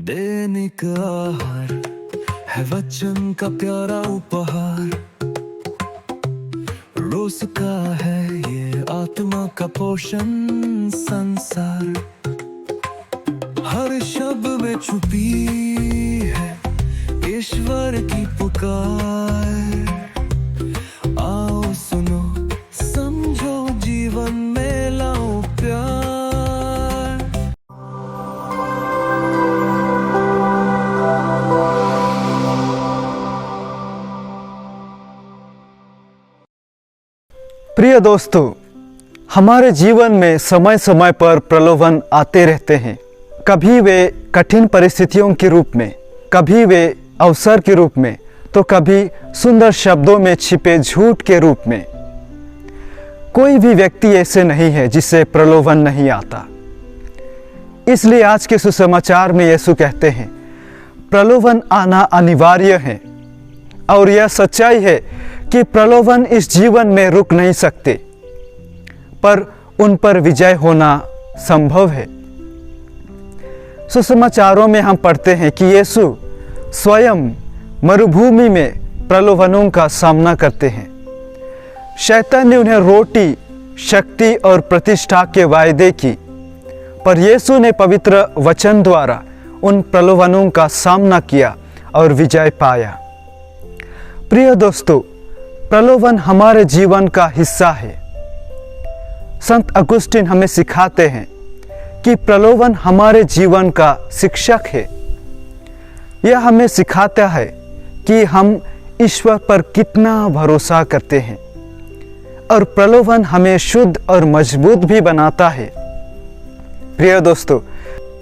दैनिक आहार है वचन का प्यारा उपहार, रोज का है ये आत्मा का पोषण संसार। हर शब्द में छुपी है ईश्वर की पुकार। आओ सुनो समझो जीवन में लाओ प्यार। प्रिय दोस्तों, हमारे जीवन में समय समय पर प्रलोभन आते रहते हैं। कभी वे कठिन परिस्थितियों के रूप में, कभी वे अवसर के रूप में, तो कभी सुंदर शब्दों में छिपे झूठ के रूप में। कोई भी व्यक्ति ऐसे नहीं है जिसे प्रलोभन नहीं आता। इसलिए आज के सुसमाचार में यीशु कहते हैं, प्रलोभन आना अनिवार्य है। और यह सच्चाई है कि प्रलोभन इस जीवन में रुक नहीं सकते, पर उन पर विजय होना संभव है। सुसमाचारों में हम पढ़ते हैं कि यीशु स्वयं मरुभूमि में प्रलोभनों का सामना करते हैं। शैतान ने उन्हें रोटी, शक्ति और प्रतिष्ठा के वायदे की, पर यीशु ने पवित्र वचन द्वारा उन प्रलोभनों का सामना किया और विजय पाया। प्रिय दोस्तों, प्रलोभन हमारे जीवन का हिस्सा है। संत अगुस्तीन हमें सिखाते हैं कि प्रलोभन हमारे जीवन का शिक्षक है। यह हमें सिखाता है कि हम ईश्वर पर कितना भरोसा करते हैं, और प्रलोभन हमें शुद्ध और मजबूत भी बनाता है। प्रिय दोस्तों,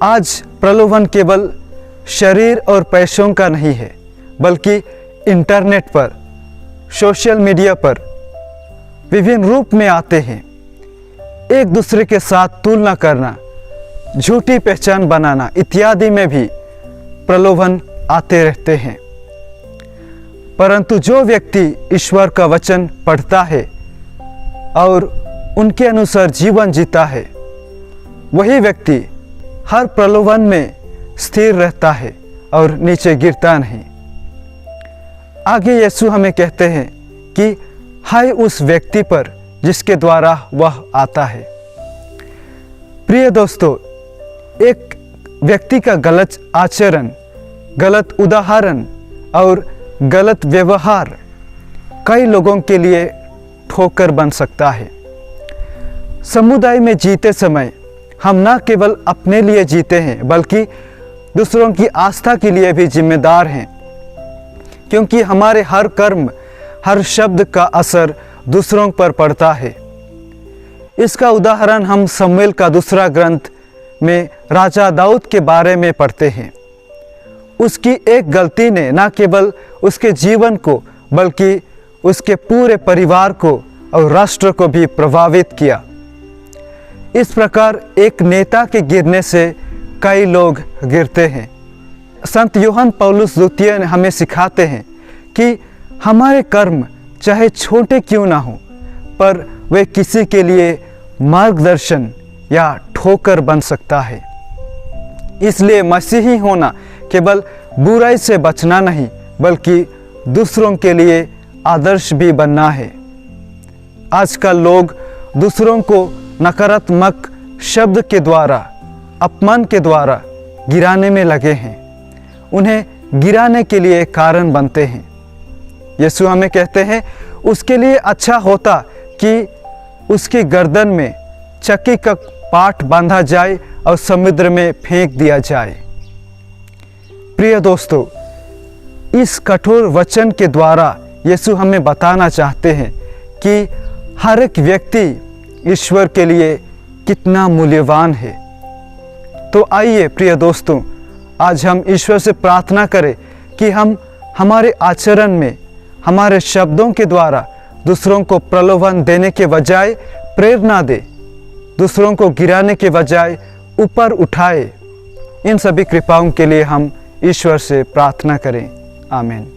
आज प्रलोभन केवल शरीर और पैसों का नहीं है, बल्कि इंटरनेट पर, सोशल मीडिया पर विभिन्न रूप में आते हैं। एक दूसरे के साथ तुलना करना, झूठी पहचान बनाना इत्यादि में भी प्रलोभन आते रहते हैं। परंतु जो व्यक्ति ईश्वर का वचन पढ़ता है और उनके अनुसार जीवन जीता है, वही व्यक्ति हर प्रलोभन में स्थिर रहता है और नीचे गिरता नहीं। आगे यीशु हमें कहते हैं कि हाय उस व्यक्ति पर जिसके द्वारा वह आता है। प्रिय दोस्तों, एक व्यक्ति का गलत आचरण, गलत उदाहरण और गलत व्यवहार कई लोगों के लिए ठोकर बन सकता है। समुदाय में जीते समय हम न केवल अपने लिए जीते हैं, बल्कि दूसरों की आस्था के लिए भी जिम्मेदार हैं, क्योंकि हमारे हर कर्म, हर शब्द का असर दूसरों पर पड़ता है। इसका उदाहरण हम शमूएल का दूसरा ग्रंथ में राजा दाऊद के बारे में पढ़ते हैं। उसकी एक गलती ने न केवल उसके जीवन को, बल्कि उसके पूरे परिवार को और राष्ट्र को भी प्रभावित किया। इस प्रकार एक नेता के गिरने से कई लोग गिरते हैं। संत यूहन्ना पौलुस द्वितीय हमें सिखाते हैं कि हमारे कर्म चाहे छोटे क्यों ना हो, पर वे किसी के लिए मार्गदर्शन या ठोकर बन सकता है। इसलिए मसीही होना केवल बुराई से बचना नहीं, बल्कि दूसरों के लिए आदर्श भी बनना है। आजकल लोग दूसरों को नकारात्मक शब्द के द्वारा, अपमान के द्वारा गिराने में लगे हैं, उन्हें गिराने के लिए कारण बनते हैं। यीशु हमें कहते हैं, उसके लिए अच्छा होता कि उसकी गर्दन में चक्की का पाट बांधा जाए और समुद्र में फेंक दिया जाए। प्रिय दोस्तों, इस कठोर वचन के द्वारा यीशु हमें बताना चाहते हैं कि हर एक व्यक्ति ईश्वर के लिए कितना मूल्यवान है। तो आइए प्रिय दोस्तों, आज हम ईश्वर से प्रार्थना करें कि हम हमारे आचरण में, हमारे शब्दों के द्वारा दूसरों को प्रलोभन देने के बजाय प्रेरणा दे, दूसरों को गिराने के बजाय ऊपर उठाए। इन सभी कृपाओं के लिए हम ईश्वर से प्रार्थना करें। आमीन।